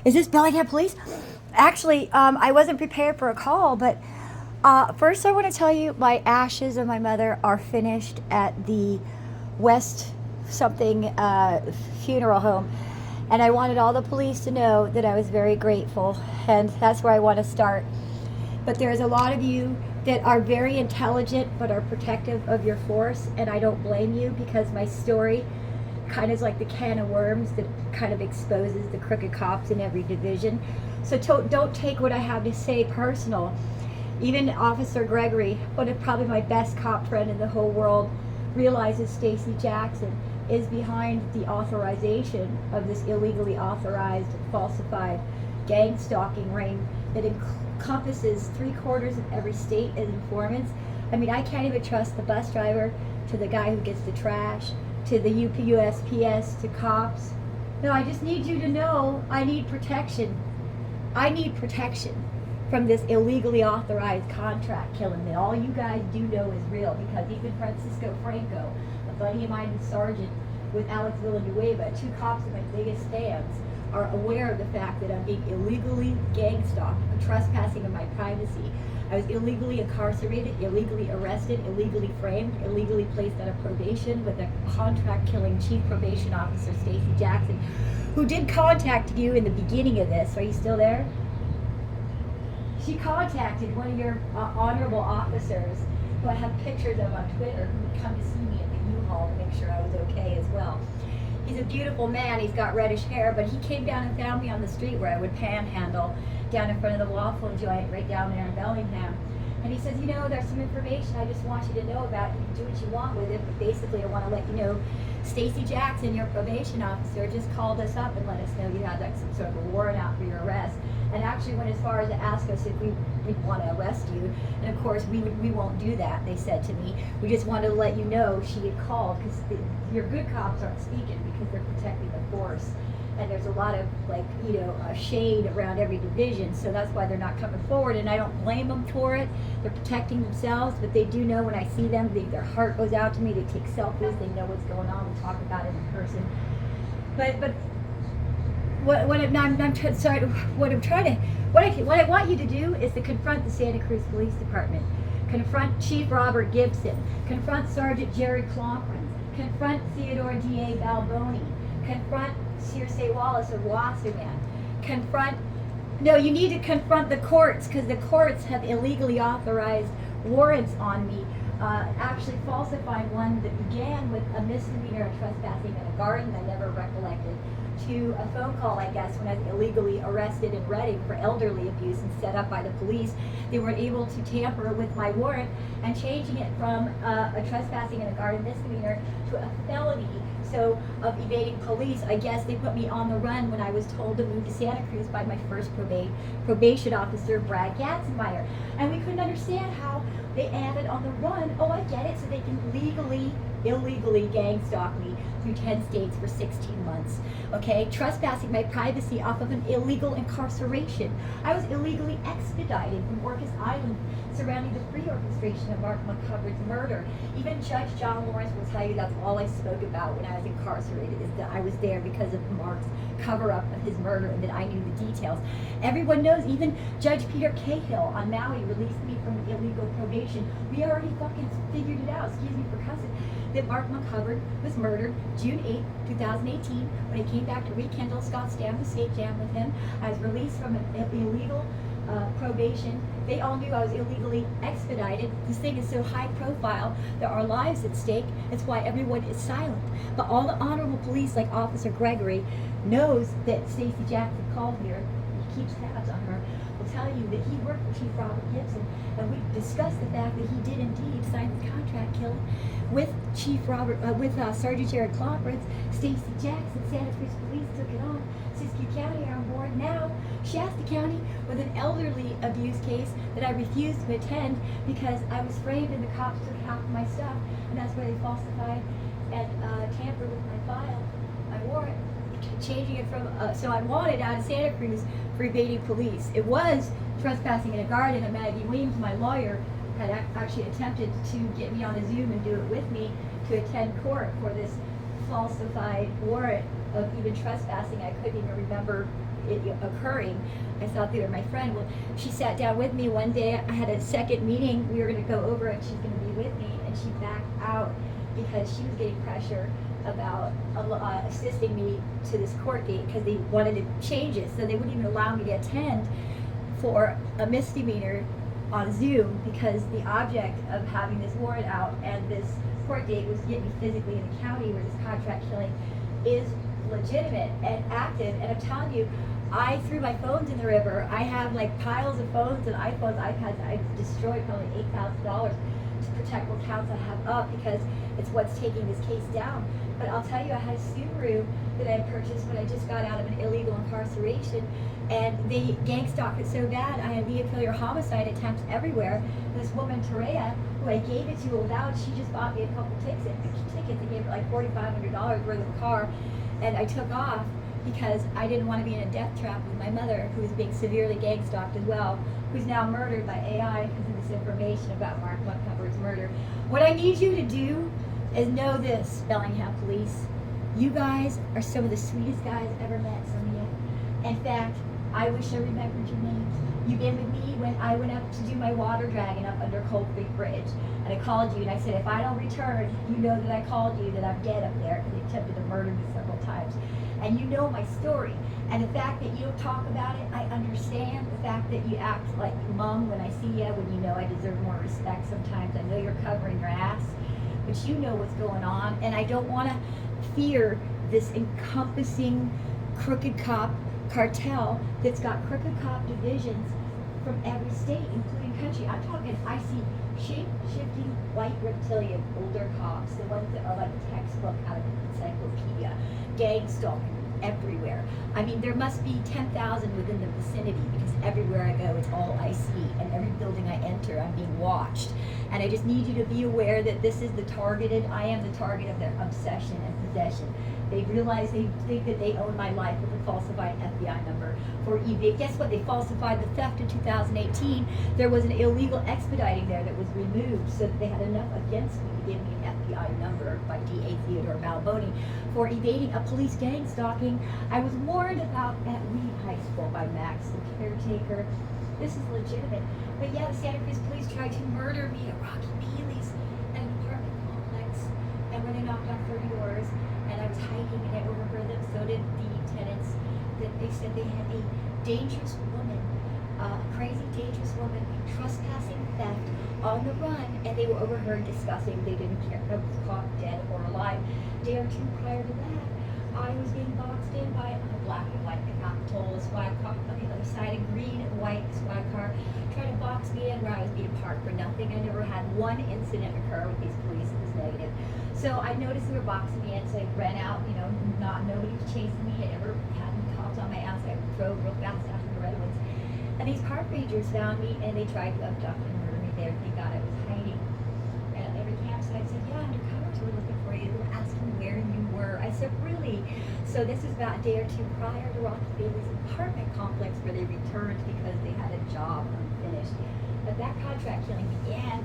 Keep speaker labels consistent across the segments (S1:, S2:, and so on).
S1: Is this Bellingham Police? Actually, I wasn't prepared for a call, but first I want to tell you my ashes of my mother are finished at the West something funeral home. And I wanted all the police to know that I was very grateful, and that's where I want to start. But there's a lot of you that are very intelligent but are protective of your force, and I don't blame you because my story kind of is like the can of worms that kind of exposes the crooked cops in every division. So don't take what I have to say personal. Even Officer Gregory, one of probably my best cop friend in the whole world, realizes Stacey Jackson is behind the authorization of this illegally authorized, falsified gang stalking ring that encompasses 3/4 of every state as informants. I mean, I can't even trust the bus driver to the guy who gets the trash, to the USPS, to cops. No, I just need you to know I need protection. I need protection from this illegally authorized contract killing that all you guys do know is real, because even Francisco Franco, a buddy of mine and sergeant with Alex Villanueva, two cops of my biggest fans, are aware of the fact that I'm being illegally gang stalked, trespassing on my privacy. I was illegally incarcerated, illegally arrested, illegally framed, illegally placed on a probation with a contract-killing chief probation officer, Stacey Jackson, who did contact you in the beginning of this. Are you still there? She contacted one of your honorable officers, who I have pictures of on Twitter, who would come to see me at the U-Haul to make sure I was okay as well. He's a beautiful man. He's got reddish hair, but he came down and found me on the street where I would panhandle down in front of the waffle joint right down there in Bellingham. And he says, you know, there's some information I just want you to know about. You can do what you want with it, but basically I want to let you know Stacey Jackson, your probation officer, just called us up and let us know you had like some sort of a warrant out for your arrest. And actually went as far as to ask us if we want to arrest you. And of course, we won't do that, they said to me. We just wanted to let you know she had called, because your good cops aren't speaking because they're protecting the force. And there's a lot of, like, you know, shade around every division, so that's why they're not coming forward, and I don't blame them for it. They're protecting themselves, but they do know when I see them, their heart goes out to me. They take selfies, they know what's going on, we talk about it in person. But what I want you to do is to confront the Santa Cruz Police Department, confront Chief Robert Gibson, confront Sergeant Jerry Clomprins, confront Theodore D.A. Balboni, confront Circe Wallace of Wasserman, you need to confront the courts, because the courts have illegally authorized warrants on me, actually falsifying one that began with a misdemeanor of trespassing in a garden I never recollected, to a phone call, I guess, when I was illegally arrested in Reading for elderly abuse and set up by the police. They were able to tamper with my warrant and changing it from a trespassing in a garden misdemeanor to a felony. So of evading police, I guess they put me on the run when I was told to move to Santa Cruz by my first probation officer, Brad Gatzenmeyer. And we couldn't understand how they added on the run, oh, I get it, so they can illegally gang stalk me through 10 states for 16 months. Okay, trespassing my privacy off of an illegal incarceration. I was illegally expedited from Orcas Island surrounding the pre-orchestration of Mark McCovern's murder. Even Judge John Lawrence will tell you that's all I spoke about when I was incarcerated, is that I was there because of Mark's cover-up of his murder and that I knew the details. Everyone knows, even Judge Peter Cahill on Maui released me from illegal probation. We already fucking figured it out, excuse me for cussing, that Mark McCovern was murdered June 8, 2018. When I came back to rekindle Scott's Jam, the state jam with him, I was released from an illegal probation. They all knew I was illegally expedited. This thing is so high profile. There are lives at stake. It's why everyone is silent. But all the honorable police, like Officer Gregory, knows that Stacey Jackson called here. He keeps tabs on her. Will tell you that he worked with Chief Robert Gibson, and we discussed the fact that he did indeed sign this contract killing with Sergeant Jared Clomprins. Stacey Jackson, Santa Cruz Police took it on. Siskiyou County are on board now. Shasta County with an elderly abuse case that I refused to attend because I was framed and the cops took half of my stuff, and that's where they falsified and tampered with my file, my warrant, changing it from, so I wanted out of Santa Cruz for evading police. It was trespassing in a garden, and Maggie Weems, my lawyer, had actually attempted to get me on a Zoom and do it with me to attend court for this falsified warrant of even trespassing. I couldn't even remember it occurring. I thought they were my friend. Well, she sat down with me one day. I had a second meeting. We were going to go over it. She's going to be with me, and she backed out because she was getting pressure about assisting me to this court date because they wanted to change it, so they wouldn't even allow me to attend for a misdemeanor on Zoom because the object of having this warrant out and this court date was to get me physically in the county where this contract killing is legitimate and active. And I'm telling you, I threw my phones in the river. I have like piles of phones and iPhones, iPads. I've destroyed probably $8,000 to protect what counts I have up because it's what's taking this case down. But I'll tell you, I had a Subaru that I purchased when I just got out of an illegal incarceration, and they gang stalked it so bad. I had vehicular homicide attempts everywhere. This woman, Terea, who I gave it to without, she just bought me a couple tickets. I gave her like $4,500 worth of a car, and I took off because I didn't want to be in a death trap with my mother, who was being severely gang stalked as well, who's now murdered by AI because of this information about Mark Montgomery's murder. What I need you to do is know this, Bellingham police. You guys are some of the sweetest guys I've ever met, some of you. In fact, I wish I remembered your names. You've been with me when I went up to do my water dragging up under Cold Creek Bridge. And I called you and I said, if I don't return, you know that I called you, that I'm dead up there, because they attempted to murder me several times. And you know my story. And the fact that you don't talk about it, I understand. The fact that you act like mum when I see you, when you know I deserve more respect sometimes. I know you're covering your ass, but you know what's going on. And I don't want to fear this encompassing crooked cop cartel that's got crooked cop divisions from every state, including country. I'm talking, I see shape-shifting white reptilian older cops, the ones that are like a textbook out of an encyclopedia, gang stalking everywhere. I mean, there must be 10,000 within the vicinity because everywhere I go, it's all I see, and every building I enter, I'm being watched. And I just need you to be aware that this is I am the target of their obsession and possession. They realize they think that they own my life with a falsified FBI number for eBay. Guess what? They falsified the theft in 2018. There was an illegal expediting there that was removed so that they had enough against me to give me an FBI number by DA Theodore Malboni for evading a police gang stalking. I was warned about at Reed High School by Max, the caretaker. This is legitimate. But yeah, the Santa Cruz police tried to murder me at Rocky Bealey's at an apartment complex. And when they knocked on 30 doors, and I was hiking and I overheard them, so did the tenants, that they said they had a dangerous woman, a crazy dangerous woman, trespassing, theft, on the run, and they were overheard discussing. They didn't care if I was caught dead or alive. A day or two prior to that, I was being boxed in by a black and white Capitol, a squad car on the other side, a green and white squad car, trying to box me in where I was being parked for nothing. I never had one incident occur with these police. It was negative. So I noticed they were boxing me in, so I ran out, nobody was chasing me. I never had any cops on my ass. I drove real fast after the red ones. And these park rangers found me, and they tried to abduct and murder me there. Thank God I was hiding. And at every campsite, I said, yeah, undercovers were looking for you. They were asking where you were. I said, really? So this was about a day or two prior to Rocky Bailey's apartment complex where they returned because they had a job unfinished. But that contract killing began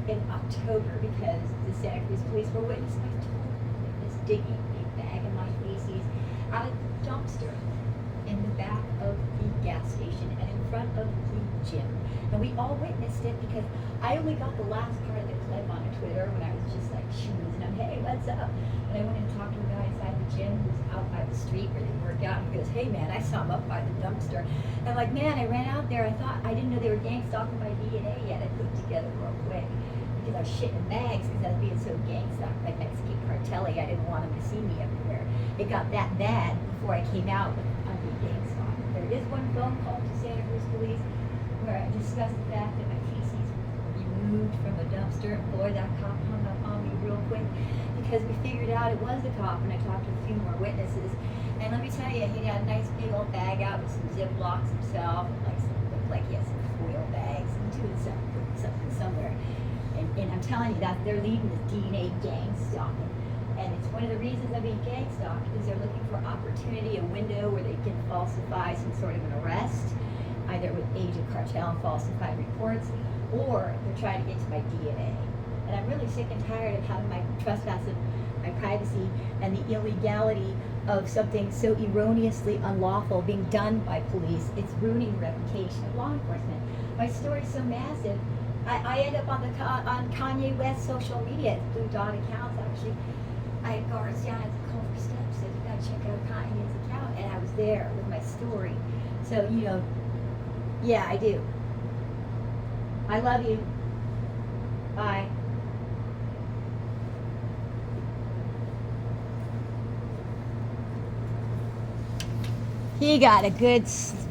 S1: in October because the Santa Cruz police were witnessed. I told witness digging a bag of my feces out of the dumpster in the back of the gas station and in front of the gym. And we all witnessed it because I only got the last part of the clip on Twitter when I was just like schmoozing him, hey, what's up? And I went and talked to a guy inside the gym who's out by the street where they work out, and he goes, hey man, I saw him up by the dumpster. And I'm like, man, I ran out there, I didn't know they were gang stalking my DNA yet. I put it together real quick. Because I was shitting in bags because I was being so gang stalked by Mexican cartelli. I didn't want them to see me everywhere. It got that bad before I came out with being gang stalked. There is one phone call to Santa Cruz police where I discussed the fact that my feces were removed from a dumpster. And boy, that cop hung up on me real quick because we figured out it was the cop, and I talked to a few more witnesses. And let me tell you, he had a nice big old bag out with some Ziplocs himself, and looked like he had some foil bags and doing something somewhere. And I'm telling you that they're leading this DNA gang stalking. And it's one of the reasons I'm being gang stalked is they're looking for opportunity, a window where they can falsify some sort of an arrest, either with agent cartel and falsified reports, or they're trying to get to my DNA. And I'm really sick and tired of having my trespassing my privacy and the illegality of something so erroneously unlawful being done by police. It's ruining the reputation of law enforcement. My story's so massive. I end up on Kanye West social media, Blue Dot accounts actually. I had guards down at the Culver Steps said, you gotta check out Kanye's account, and I was there with my story. So, you know, yeah, I do. I love you. Bye. He got a good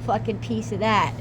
S1: fucking piece of that.